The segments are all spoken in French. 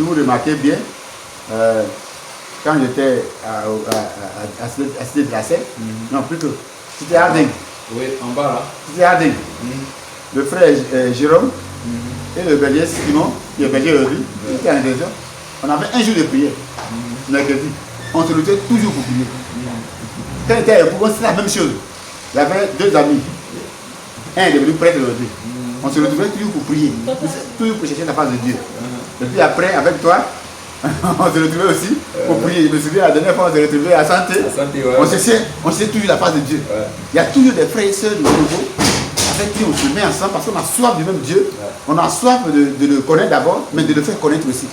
si vous remarquez bien, quand j'étais à Cité de la Seine, non, plutôt, c'était Harding. Oui, en bas là. C'était Harding. Le frère Jérôme et le berger Simon, qui est berger aujourd'hui, qui était à l'intérieur, on avait un jour de prière, mercredi. On se retrouvait toujours pour prier. Quand il était à Épougon, c'était la même chose. Il y avait deux amis. Un est devenu prêtre aujourd'hui. On se retrouvait toujours pour prier, toujours pour chercher la face de Dieu. Et puis après, avec toi, on se retrouvait aussi pour prier. Je me souviens, la dernière fois, on se retrouvait à Santé. Ouais. On cherchait toujours la face de Dieu. Ouais. Il y a toujours des frères et sœurs de nouveau avec qui on se met ensemble parce qu'on a soif du même Dieu. Ouais. On a soif de le connaître d'abord, mais de le faire connaître aussi.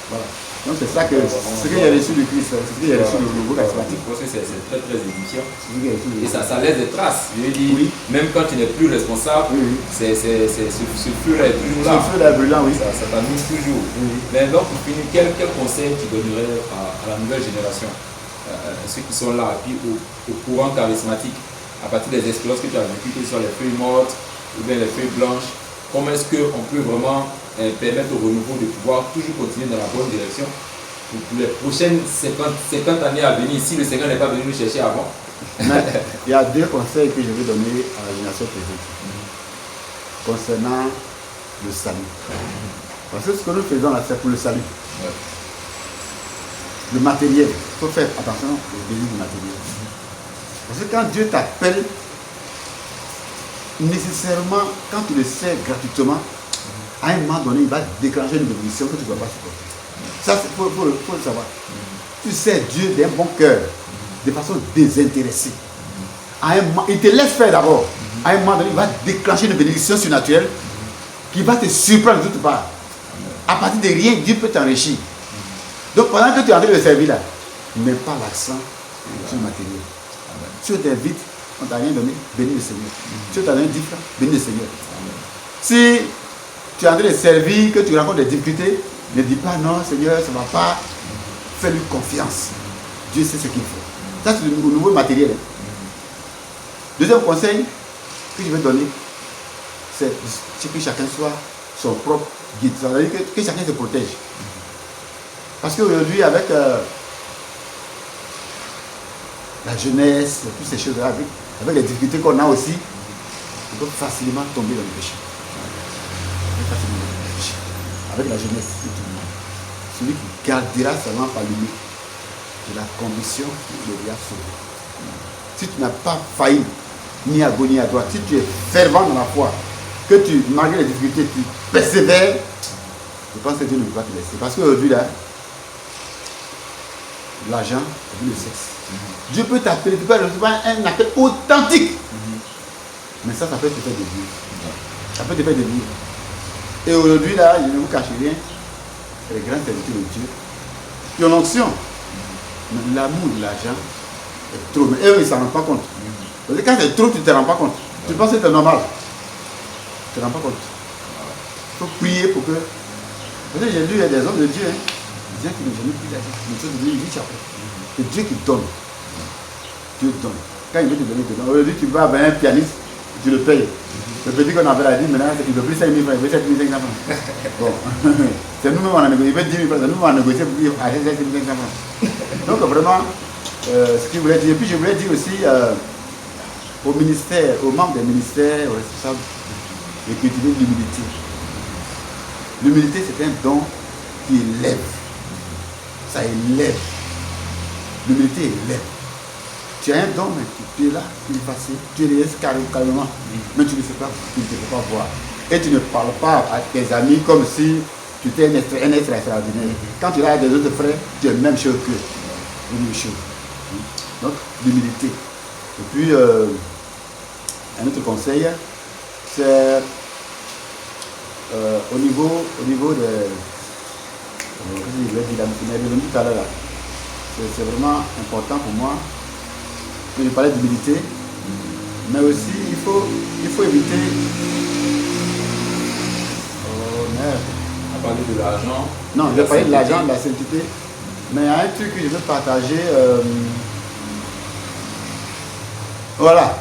Voilà. Donc c'est ça que ce que j'ai reçu du Christ, c'est ce que j'ai reçu du nouveau charismatique. Parce que c'est très très édifiant. Et Et ça laisse des traces. Je veux dire, même quand tu n'es plus responsable, ce feu-là est toujours là. Ce feu-là est brûlant, oui. Ça t'amuse toujours. Mais donc, pour finir, quel conseil tu donnerais à la nouvelle génération, ceux qui sont là, puis au courant charismatique, à partir des expériences que tu as vécues, que ce soit les feuilles mortes ou bien les feuilles blanches, comment est-ce qu'on peut vraiment permettre au renouveau de pouvoir toujours continuer dans la bonne direction pour les prochaines 50 années à venir, si le Seigneur n'est pas venu nous chercher avant? Mais il y a deux conseils que je vais donner à la génération présente concernant le salut. Parce que ce que nous faisons là, c'est pour le salut. Ouais. Le matériel, il faut faire attention au désir du matériel. Parce que quand Dieu t'appelle, nécessairement, quand tu le sais gratuitement, à un moment donné, il va déclencher une bénédiction que tu ne vas pas supporter. Ça, il faut le savoir. Tu sais Dieu d'un bon cœur, de façon désintéressée. Il te laisse faire d'abord. À un moment donné, il va déclencher une bénédiction surnaturelle qui va te surprendre de toutes parts. À partir de rien, Dieu peut t'enrichir. Donc pendant que tu es en train de le servir là, ne mets pas l'accent sur le matériel. Si on t'invite, on ne t'a rien donné, bénis le Seigneur. Si on t'a donné 10 francs, bénis le Seigneur. Si tu es en train de servir, que tu rencontres des difficultés, ne dis pas non, Seigneur, ça ne va pas. Fais-lui confiance. Dieu sait ce qu'il faut. Ça, c'est le nouveau matériel. Deuxième conseil que je vais donner, c'est que chacun soit son propre guide. Ça veut dire que chacun se protège. Parce qu'aujourd'hui, avec la jeunesse, toutes ces choses-là, avec les difficultés qu'on a aussi, on peut facilement tomber dans le péché. Avec la jeunesse, celui qui gardera sa lampe allumée de la conviction qu'il devra sauver. Si tu n'as pas failli ni à gauche ni à droite, si tu es fervent dans la foi, que tu, malgré les difficultés, tu persévères, je pense que Dieu ne peut pas te laisser. Parce qu'aujourd'hui, là, l'argent et le sexe. Dieu peut t'appeler, tu peux recevoir un appel authentique. Mais ça peut te faire dévier. Ça peut te faire dévier. Et aujourd'hui, là, je ne vous cache rien, les grands serviteurs de Dieu, qui ont l'onction. Mais l'amour de l'argent est trop. Mais eux, ils ne s'en rendent pas compte. Parce que quand c'est trop, tu ne te rends pas compte. Tu penses que c'est normal. Tu ne te rends pas compte. Il faut prier pour que. Parce que j'ai lu, il y a des hommes de Dieu, des gens qui n'ont jamais pris l'argent. Mais c'est devenu riche après. C'est Dieu qui donne. Dieu donne. Quand il veut te donner, il te donne. Aujourd'hui, tu vas avec un pianiste, tu le payes. Le petit qu'on avait là, dit maintenant, il ne veut plus 5 000 francs, il veut 7 500 francs. Bon. C'est nous-mêmes, on a négocié. Il veut 10 000 francs, c'est nous-mêmes, on a négocié pour lui acheter 7 500 francs. Donc vraiment, ce qu'il voulait dire. Et puis je voulais dire aussi au ministère, aux membres des ministères, aux responsables, de cultiver l'humilité. L'humilité, c'est un don qui élève. Ça élève. L'humilité élève. Tu as un don, mais tu es là, tu es passé, tu es carrément, mais tu ne sais pas, tu ne te fais pas voir. Et tu ne parles pas à tes amis comme si tu étais un être extraordinaire. Quand tu es là avec des autres frères, tu es la même chose qu'eux. La même chose. Donc, l'humilité. Et puis, un autre conseil, c'est au niveau de. Je vais dire tout à l'heure là. C'est vraiment important pour moi. Je parlais d'humilité, mais aussi il faut éviter. Oh merde. On a parlé de l'argent. Non, je vais parler de l'argent, de la sainteté. Mais il y a un truc que je veux partager. Voilà.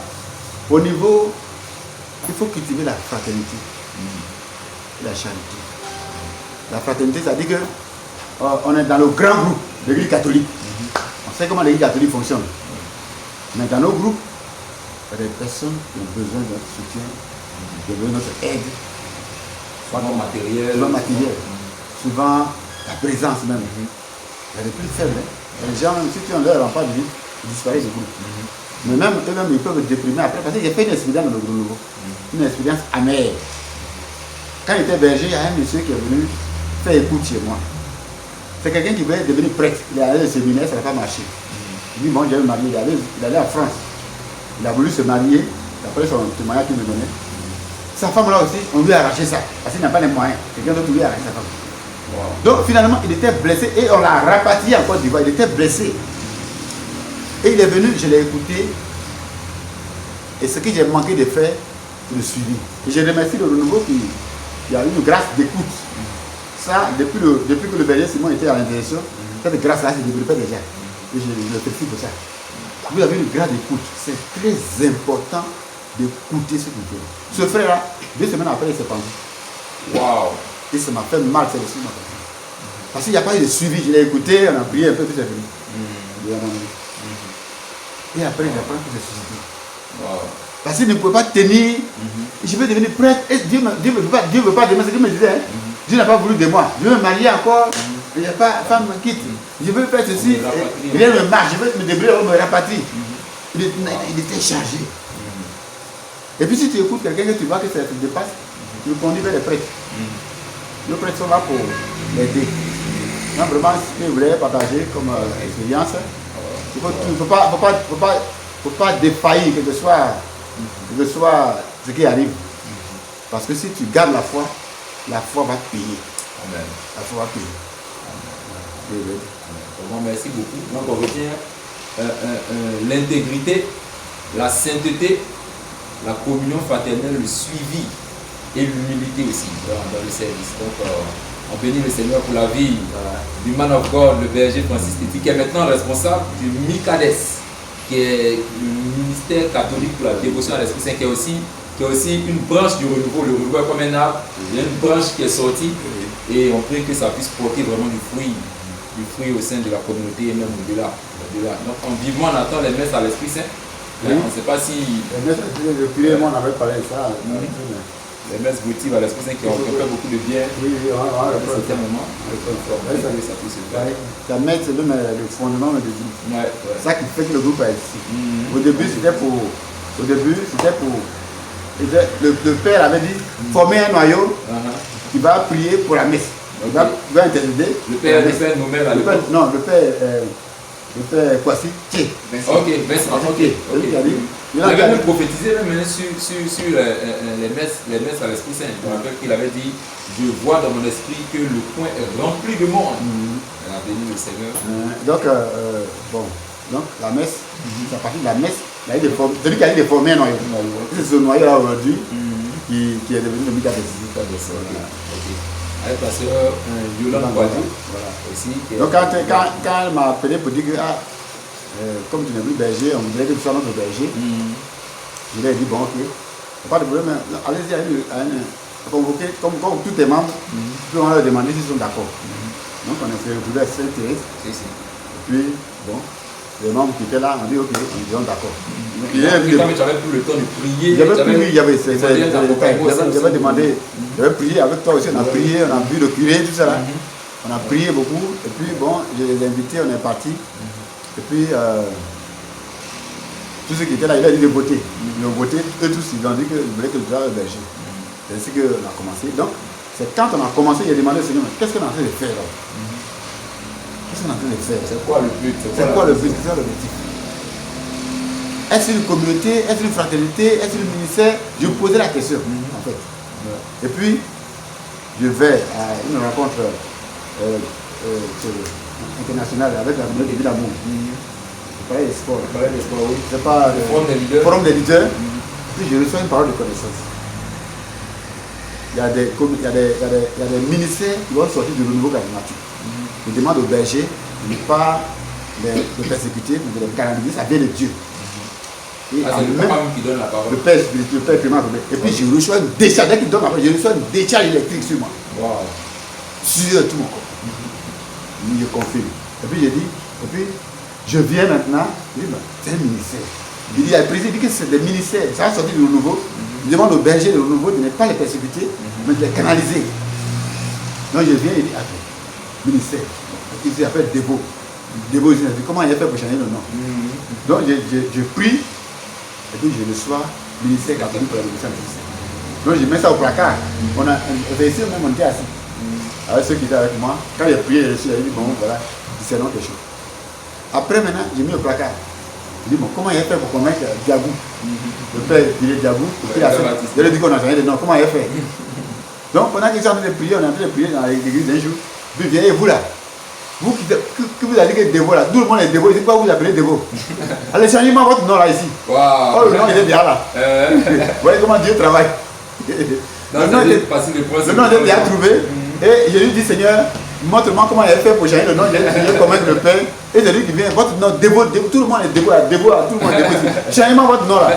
Au niveau, il faut cultiver la fraternité et la charité. La fraternité, ça dit que on est dans le grand groupe de l'Église catholique. On sait comment l'Église catholique fonctionne. Mais dans nos groupes, il y a des personnes qui ont besoin de notre soutien, qui ont besoin de notre aide. Souvent matériel. Souvent matériel. Souvent la présence même. Il y a des plus faibles. Les gens, si tu en leur rends pas de vie, ils disparaissent du groupe. Mais même eux-mêmes, ils peuvent déprimer après. Parce que j'ai fait une expérience dans le groupe nouveau. Une expérience amère. Quand j'étais berger, il y a un monsieur qui est venu faire écoute chez moi. C'est quelqu'un qui voulait devenir prêtre. Il est allé au séminaire, ça n'a pas marché. Il dit, bon, je vais me marier. Il est allé en France. Il a voulu se marier, d'après son témoignage qu'il me donnait. Sa femme là aussi, on lui a arraché ça. Parce qu'il n'a pas les moyens. Quelqu'un d'autre lui a arraché sa femme. Wow. Donc finalement, il était blessé et on l'a rapatrié en Côte d'Ivoire. Il était blessé. Et il est venu, je l'ai écouté. Et ce que j'ai manqué de faire, c'est le suivi. Et je remercie le renouveau qui a eu une grâce d'écoute. Ça, depuis que le berger Simon était à l'intervention, cette grâce-là s'est développée déjà. Et je le félicite pour ça. Vous avez une grâce d'écoute. C'est très important d'écouter ce qu'il fait. Ce frère-là, 2 semaines après, il s'est pendu. Waouh! Et ça m'a fait mal, c'est aussi ma famille. Parce qu'il n'y a pas eu de suivi. Je l'ai écouté, on a prié un peu, puis c'est fini. Et après, j'apprends que c'est suicidé. Wow. Parce qu'il ne pouvait pas tenir. Je veux devenir prêtre. Et Dieu ne veut pas de moi. C'est ce qu'il me disait. Hein? Dieu n'a pas voulu de moi. Je veux me marier encore. Il n'y a pas, femme me quitte. Je veux faire ceci. Il vient me marche. Je veux me débrouiller, on me rapatrie. Il était chargé. Et puis si tu écoutes quelqu'un que tu vois que ça te dépasse, tu le conduis vers les prêtres. Les prêtres sont là pour l'aider. Non, vraiment, si vous voulez partager comme expérience, il ne faut pas défaillir, quel que soit ce qui arrive. Parce que si tu gardes la foi va payer. Amen. La foi va payer. Amen. Bon, merci beaucoup. Donc on retient l'intégrité, la sainteté, la communion fraternelle, le suivi et l'humilité aussi dans le service. Donc on bénit le Seigneur pour la vie du man of God, le berger Francis Téti, qui est maintenant responsable du MICADES, qui est le ministère catholique pour la dévotion à l'Esprit Saint, qui est aussi une branche du renouveau. Le renouveau est comme un arbre, il y a une branche qui est sortie et on prie que ça puisse porter vraiment du fruit au sein de la communauté et même au-delà. Donc vivement on attend les messes à l'Esprit Saint. Oui. On ne sait pas si... Les messes, le curé, moi on avait parlé de ça. Les messes votives à l'Esprit Saint qui ont fait beaucoup de bien. Oui, à certains moments. La messe, c'est le fondement de Dieu. C'est ça qui fait que le groupe est ici. Au début, c'était pour... Le père avait dit, former un noyau qui va prier pour la messe. Il va intercéder. Le père nommé à l'époque. Non, le père Kwasi Tché. Ok, il avait même prophétisé même sur les messes à l'Esprit Saint. Je me rappelle qu'il avait dit, je vois dans mon esprit que le coin est rempli de monde. Il a béni le Seigneur. Donc la messe, c'est à partir de la messe, celui qui a dit de former un noyau. C'est ce noyau-là aujourd'hui qui est devenu le MICADES. Avec la sœur Yolande Boisdou, aussi. Donc quand elle m'a appelé pour dire que comme tu n'es plus berger, on voudrait que tu sois notre berger, je lui ai dit bon ok, pas de problème, allez-y à convoquer, comme tous tes membres, puis on leur demander s'ils sont d'accord. Donc on a fait le boulot à Sainte-Thérèse, et puis bon, les membres qui étaient là ont dit ok, on est d'accord. Tu n'avais plus le temps de prier. J'avais demandé, j'avais prié avec toi aussi, on a prié, on a vu le curé, tout ça là. On a prié beaucoup, et puis bon, je les ai invités, on est parti. Et puis, tous ceux qui étaient là, il a dit de voter. Ils ont voté, eux tous, ils ont dit qu'ils voulaient que je sois le berger. C'est ainsi qu'on a commencé. Donc, c'est quand on a commencé, il a demandé au Seigneur, qu'est-ce qu'on est en train de faire là? Qu'est-ce qu'on est en train de faire? C'est quoi le but? C'est quoi le but? C'est quoi l'objectif? Est-ce une communauté? Est-ce une fraternité? Est-ce un ministère? Je me posais la question, en fait. Et puis, je vais à une rencontre internationale avec la communauté de l'amour. Je parlais des sports. Oui. C'est pas le forum des leaders. Puis je reçois une parole de connaissance. Il y a des ministères qui vont sortir du renouveau charismatique. Je demande aux bergers de ne pas les persécuter, mais de les canaliser, ça vient de Dieu. C'est le papa qui donne la parole. Le père spirituel, le père primaire. Et puis je reçois une décharge, dès qu'il donne la parole, je reçois une décharge électrique sur moi. Wow. Sur tout mon corps. Je confirme. Et puis j'ai dit, je viens maintenant. Il dit, c'est un ministère. Il dit, le président dit que c'est des ministères. Ça va sortir du renouveau. Il demande aux bergers de renouveau de ne pas les persécuter, mais de les canaliser. Donc je viens et il dit, attends, ministère. Il s'appelle Debo. Debo, il dit, comment il a fait pour changer le nom? Donc je prie, et puis je reçois ministère catholique pour la révolution antichrétienne. Donc je mets ça au placard. On ici même, on était assis. Avec ceux qui étaient avec moi, quand j'ai prié, je suis dit, bon voilà, c'est non quelque chose. Après maintenant, j'ai mis au placard. Je dis, bon, comment il a fait pour convaincre Diabou? Le père, il est Diabou. Je lui ai dit qu'on a changé de nom. Comment il a fait? Donc pendant qu'ils sont en train de prier, on est en train de prier dans l'église un jour. Puis il vient, et vous là, vous qui vous avez dit que Dévo là, tout le monde est Dévo, il dit pas vous appelez Dévo. Allez, changez-moi votre nom là ici. Wow. Oh, le nom il est bien là. Vous voyez comment Dieu travaille. Le nom est bien trouvé. Et je lui dis, Seigneur, montre-moi comment il a fait pour changer le nom. Je vais convaincre le Père. Et c'est lui qui vient, votre nom, Dévo, tout le monde est Dévo, Dévo, tout le monde est Dévo. Changez-moi votre nom là.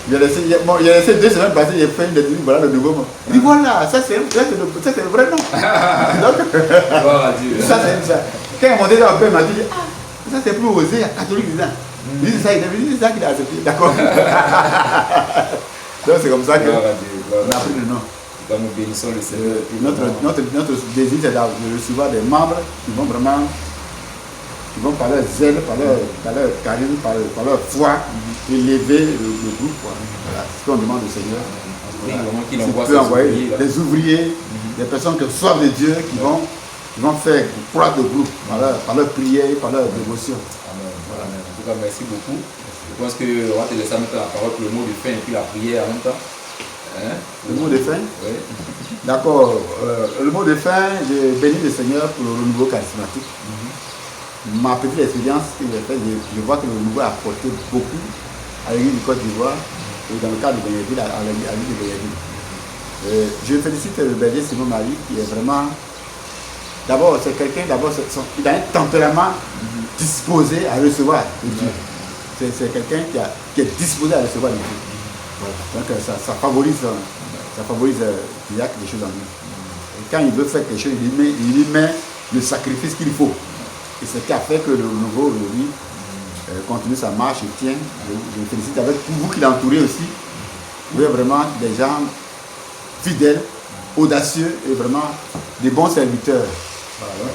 J'ai laissé 2 semaines passer, j'ai fait une décision, voilà le nouveau nom. Il dit voilà, ça c'est le vrai nom. Donc, ça c'est ça. Quand il est monté dans le Père, il m'a dit, ah, ça c'est plus osé, il y a catholique dedans. Il dit ça, c'est ça qu'il a accepté, d'accord. Donc c'est comme ça qu'on a pris le nom. Donc nous bénissons le Seigneur. Notre désir c'est de recevoir des membres qui vont vraiment, qui vont par leur zèle, par leur charisme, par leur foi, élever le groupe. Voilà, c'est ce qu'on demande au Seigneur. Qu'il peut envoyer des ouvriers, des personnes qui soif de Dieu, qui vont faire croître le groupe par leur prière, par leur dévotion. Amen. Voilà. En tout cas, merci beaucoup. Je pense qu'on va te laisser mettre la parole pour le mot de fin et puis la prière en même temps. Hein? Le mot de fin? Oui. D'accord. Le mot de fin, je bénis le Seigneur pour le renouveau charismatique. Ma petite expérience que j'ai faite, je vois que le renouveau a apporté beaucoup à l'église du Côte d'Ivoire et dans le cadre de Bénéville, à l'église de Bénéville. Je félicite le berger Simon Marie qui est vraiment. D'abord, c'est quelqu'un, il a un tempérament disposé à recevoir de Dieu. C'est quelqu'un qui est disposé à recevoir de Dieu. Voilà. Donc ça favorise qu'il y a des choses en lui. Et quand il veut faire quelque chose, il y met le sacrifice qu'il faut. Et c'est ce qui a fait que le nouveau aujourd'hui continue sa marche et tient. Je me félicite avec tout vous qui l'entourez aussi. Vous êtes vraiment des gens fidèles, audacieux et vraiment des bons serviteurs. Voilà, donc,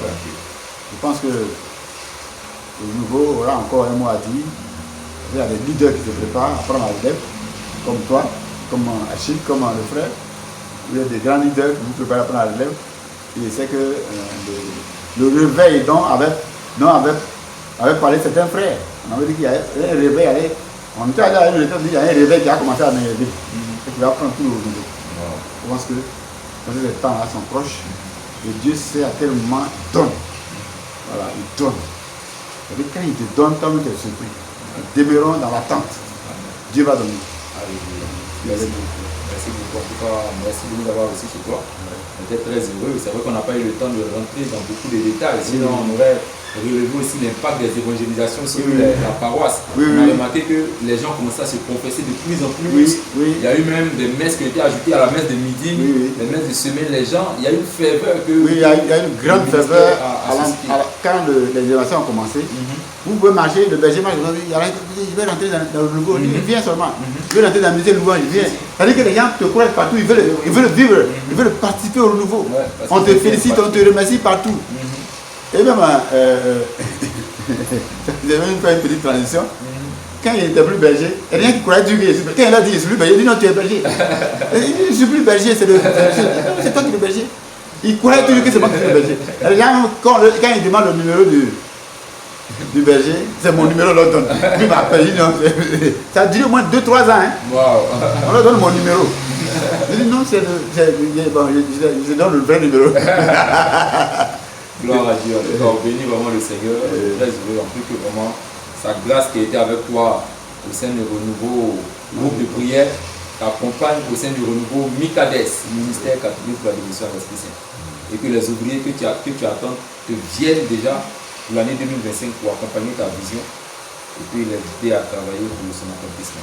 je pense que le nouveau aura encore un mot à dire. Il y a des leaders qui se préparent à prendre la relève, comme toi, comme Achille, comme le frère. Il y a des grands leaders qui vous préparent à prendre la relève. Et je sais que le réveil dont avait parlé certains frères. On avait dit qu'il y a un réveil. On était allé à une étape, il y a un réveil qui a commencé à m'élever. Et qui va prendre tout le renouveau. Je pense que ces temps-là sont proches. Et Dieu sait à quel moment il donne. Voilà, il donne. Et quand il te donne, tant mieux qu'elle se prie. Demeurons dans l'attente. Dieu va donner. Merci beaucoup. En tout cas, merci de nous avoir reçus chez toi. On était très heureux. C'est vrai qu'on n'a pas eu le temps de rentrer dans beaucoup de détails. Sinon, on aurait relevé aussi l'impact des évangélisations sur la paroisse. On a remarqué que les gens commençaient à se confesser de plus en plus. Il y a eu même des messes qui ont été ajoutées à la messe de midi, les messes de semaine. Les gens, il y a eu une ferveur. Il y a une grande ferveur quand les évasions ont commencé. Vous pouvez marcher, le berger marche, je vais rentrer dans le nouveau, il vient seulement. Je vais rentrer dans le musée louange, il vient. C'est-à-dire que les gens te croient partout, ils veulent vivre, ils veulent participer au renouveau. On te félicite, on te remercie partout. Et même, j'ai même fait une petite transition. Quand il n'était plus berger, il y a rien qui croyait Dieu. Quand il a dit je suis plus berger, il dit non, tu es berger. Il dit je suis plus berger, c'est toi qui es le berger. Il croyait toujours que c'est moi qui suis le berger. Quand il demande le numéro du berger, c'est mon numéro, on leur donne. Lui m'appelle, ça a duré au moins 2-3 ans. Hein. Wow. On leur donne mon numéro. Je dis non, je donne le vrai numéro. Gloire à Dieu. En tout cas, on bénit vraiment le Seigneur. Très heureux en plus que vraiment sa grâce qui a été avec toi au sein du renouveau groupe de prière t'accompagne au sein du renouveau Mikades, ministère catholique pour la démission à l'Esprit Saint. Et que les ouvriers que tu attends te viennent déjà pour l'année 2025 pour accompagner ta vision et puis les aider à travailler pour son accomplissement.